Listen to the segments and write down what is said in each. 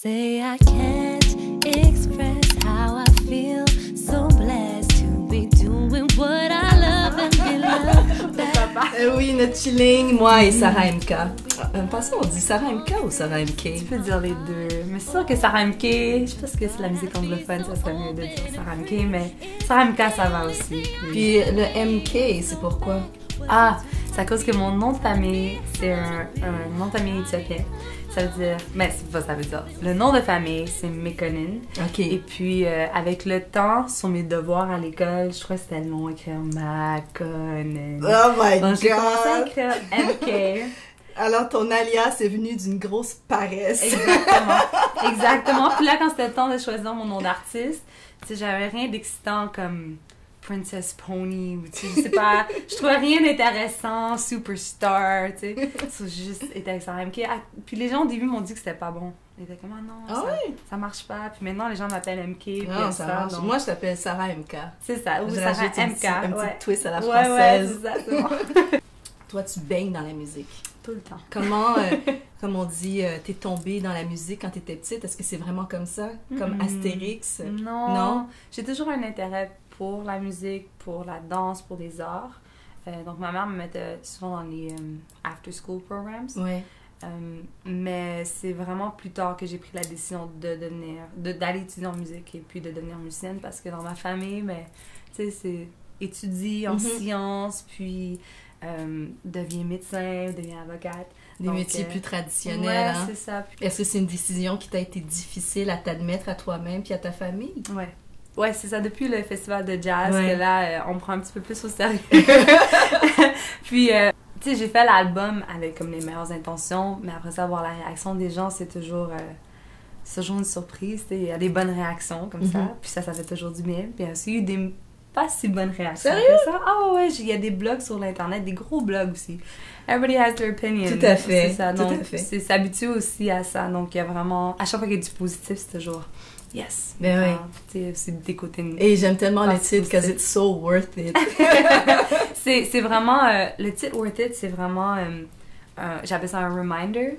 Say I can't express how I feel. So blessed to be doing what I love and be loved back. Oui, notre chilling, moi et Sarah MK. Pas ça, on dit Sarah MK ou Sarah MK? Tu peux dire les deux. Mais c'est sûr que Sarah MK, je pense que c'est la musique anglophone, ça serait mieux de dire Sarah MK, mais Sarah MK, ça va aussi. Puis le MK, c'est pourquoi? Ah, c'est à cause que mon nom de famille, c'est un nom de famille éthiopien. Ça veut dire, mais c'est pas ça veut dire. Le nom de famille, c'est Mekonnen. OK. Et puis, avec le temps, sur mes devoirs à l'école, je trouvais que c'était long écrire Mekonnen. Oh my Donc, j'ai God! commencé à écrire MK. Alors, ton alias est venu d'une grosse paresse. Exactement. Exactement. Puis là, quand c'était le temps de choisir mon nom d'artiste, tu sais, j'avais rien d'excitant comme Princess Pony ou tu sais, je sais pas, je trouvais rien d'intéressant, Superstar, tu sais. So, j'ai juste été avec Sarah MK. Puis les gens au début m'ont dit que c'était pas bon. Ils étaient comme, ah non, ça marche pas. Puis maintenant, les gens m'appellent MK. Puis Non, ça marche. donc... Moi, je t'appelle Sarah MK. C'est ça, ou Je Sarah rajoute MK. un petit twist à la Ouais, française. c'est ça, c'est bon. Toi, tu baignes dans la musique. Tout le temps. Comment, comme on dit, t'es tombée dans la musique quand t'étais petite? Est-ce que c'est vraiment comme ça? Comme Astérix? Non. Non? J'ai toujours un intérêt pour la musique, pour la danse, pour les arts. Donc, ma mère me mettait souvent dans les after-school programs. Ouais. Mais c'est vraiment plus tard que j'ai pris la décision d'aller étudier en musique et puis de devenir musicienne parce que dans ma famille, mais tu sais, c'est étudie en sciences, puis deviens médecin, deviens avocate. Des métiers plus traditionnels. Ouais, hein? c'est ça. Est-ce que c'est une décision qui t'a été difficile à t'admettre à toi-même puis à ta famille? Ouais. Ouais, c'est ça. Depuis le festival de jazz, ouais. que là, on me prend un petit peu plus au sérieux. Puis, tu sais, j'ai fait l'album avec comme les meilleures intentions, mais après ça, voir la réaction des gens, c'est toujours une surprise. Il y a des bonnes réactions comme ça, puis ça fait toujours du bien. Puis il y a eu des pas si bonnes réactions que ça. Ah ouais, il y a des blogs sur l'internet, des gros blogs aussi. Everybody has their opinion. Tout à fait. C'est ça. Donc, tout à fait. c'est s'habituer aussi à ça. Donc, il y a vraiment... À chaque fois qu'il y a du positif, c'est toujours... Yes. Ben oui. C'est des côtés... Et j'aime tellement le titre, because it's so worth it. c'est vraiment... le titre Worth It, c'est vraiment... j'appelle ça un reminder.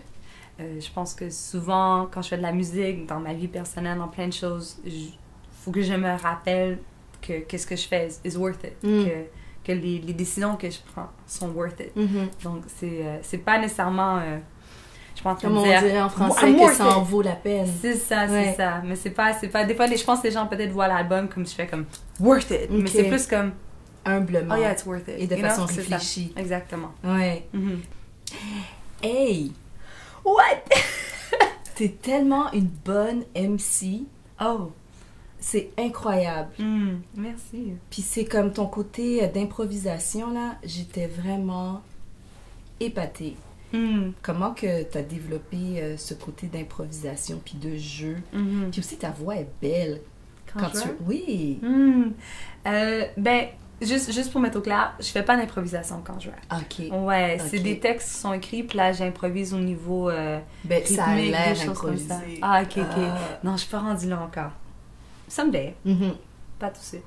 Je pense que souvent, quand je fais de la musique, dans ma vie personnelle, dans plein de choses, faut que je me rappelle que qu'est-ce que je fais is worth it. Que les décisions que je prends sont worth it. Donc, c'est pas nécessairement... je suis pas en train Comme de dire... on dirait en français, que ça en vaut la peine. C'est ça, c'est ça. Mais c'est pas... Des fois, je pense que les gens peut-être voient l'album comme je fais comme worth it. Mais c'est plus comme... Humblement. Oh yeah, it's worth it. Et de façon réfléchie. Exactement. Ouais. Hey! What? T'es tellement une bonne MC. Oh! C'est incroyable. Merci. Puis c'est comme ton côté d'improvisation, là, j'étais vraiment épatée. Comment que t'as développé ce côté d'improvisation puis de jeu? Puis aussi, ta voix est belle. Quand je Oui! Ben, juste pour mettre au clair, je fais pas d'improvisation quand je rappe. OK. Ouais, c'est des textes qui sont écrits, puis là, j'improvise au niveau ben, ça a rythmique, l'air des choses comme ça. improvisé. Ah, OK. Non, je suis pas rendue là encore. Someday. Pas tout de suite.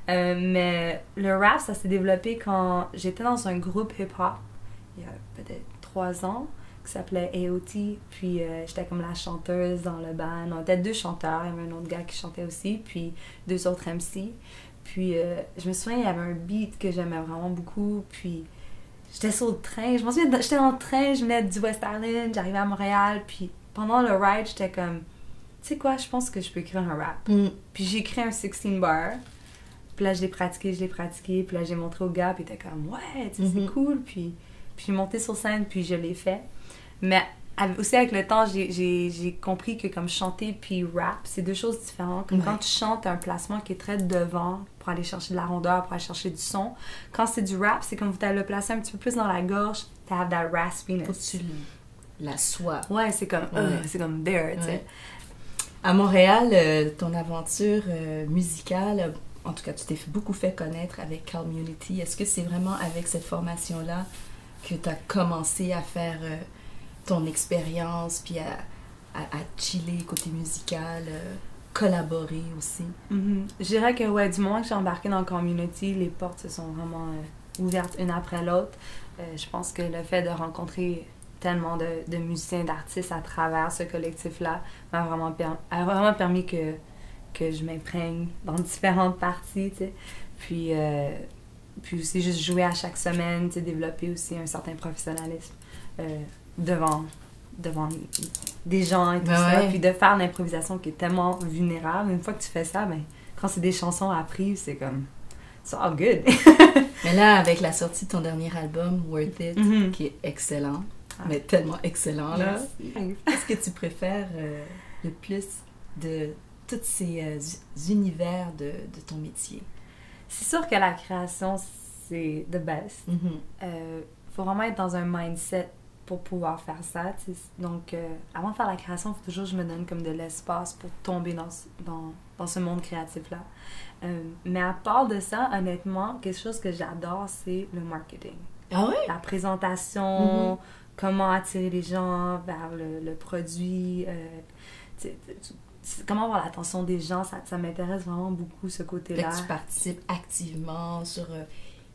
Mais le rap, ça s'est développé quand j'étais dans un groupe hip-hop, il y a peut-être 3 ans, qui s'appelait AOT. Puis j'étais comme la chanteuse dans le band. On était 2 chanteurs, il y avait un autre gars qui chantait aussi, puis 2 autres MC. Puis je me souviens, il y avait un beat que j'aimais vraiment beaucoup, puis j'étais sur le train. Je m'en souviens, j'étais dans le train, je venais du West Island, j'arrivais à Montréal, puis pendant le ride, j'étais comme... Tu sais quoi, je pense que je peux écrire un rap. Puis j'ai écrit un 16 bar. Puis là, je l'ai pratiqué. Puis là, j'ai montré au gars, puis il était comme, ouais, tu sais, c'est cool. Puis j'ai monté sur scène, puis je l'ai fait. Mais aussi, avec le temps, j'ai compris que comme chanter puis rap, c'est 2 choses différentes. Comme quand tu chantes, t'as un placement qui est très devant pour aller chercher de la rondeur, pour aller chercher du son. Quand c'est du rap, c'est comme vous t'allez le placer un petit peu plus dans la gorge, to have that raspiness. Faut que tu la sois. Ouais, c'est comme there, tu sais. À Montréal, ton aventure musicale, en tout cas, tu t'es beaucoup fait connaître avec Calmunity. Est-ce que c'est vraiment avec cette formation-là que tu as commencé à faire ton expérience, puis à chiller côté musical, collaborer aussi? Je dirais que, ouais, du moment que j'ai embarqué dans Calmunity, les portes se sont vraiment ouvertes une après l'autre. Je pense que le fait de rencontrer tellement de musiciens, d'artistes à travers ce collectif-là a vraiment permis que je m'imprègne dans différentes parties, tu sais. Puis aussi juste jouer à chaque semaine, tu sais, développer aussi un certain professionnalisme devant des gens et tout ça. Ouais. Puis de faire l'improvisation qui est tellement vulnérable. Une fois que tu fais ça, ben, quand c'est des chansons apprises, c'est comme... It's all good. Mais là, avec la sortie de ton dernier album, Worth It, qui est excellent, mais tellement excellent, là, qu'est-ce que tu préfères le plus de tous ces univers de ton métier? C'est sûr que la création, c'est the best. Faut vraiment être dans un mindset pour pouvoir faire ça. T'sais. Donc, avant de faire la création, il faut toujours que je me donne comme de l'espace pour tomber dans ce monde créatif-là. Mais à part de ça, honnêtement, quelque chose que j'adore, c'est le marketing. Ah oui? La présentation, comment attirer les gens vers le produit, comment avoir l'attention des gens, ça m'intéresse vraiment beaucoup, ce côté-là. Fait que tu participes activement sur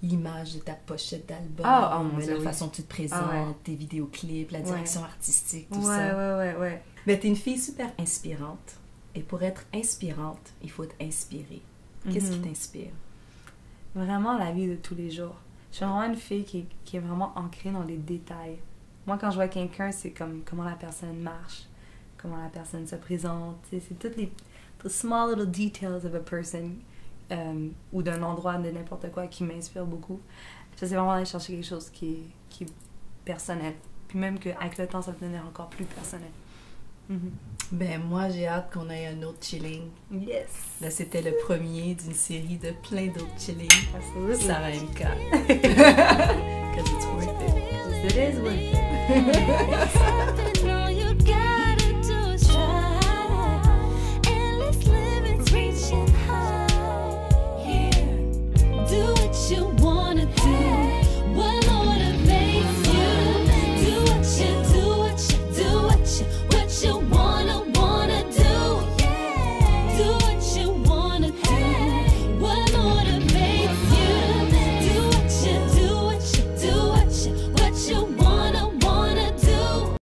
l'image de ta pochette d'album, la façon dont tu te présentes, tes vidéoclips, la direction artistique, tout ça. Ouais. Mais t'es une fille super inspirante. Et pour être inspirante, il faut être inspirée. Qu'est-ce qui t'inspire? Vraiment la vie de tous les jours. Je suis vraiment une fille qui est vraiment ancrée dans les détails. Moi, quand je vois quelqu'un, c'est comme comment la personne marche, comment la personne se présente. C'est toutes les small little details of a person ou d'un endroit, de n'importe quoi, qui m'inspire beaucoup. J'essaie vraiment d'aller chercher quelque chose qui est personnel. Puis même qu'avec le temps, ça va devenir encore plus personnel. Ben moi, j'ai hâte qu'on ait un autre chilling. Yes! Là, c'était le premier d'une série de plein d'autres chillings. Absolutely. Sarah MK. Because it's worth it. It is worth it.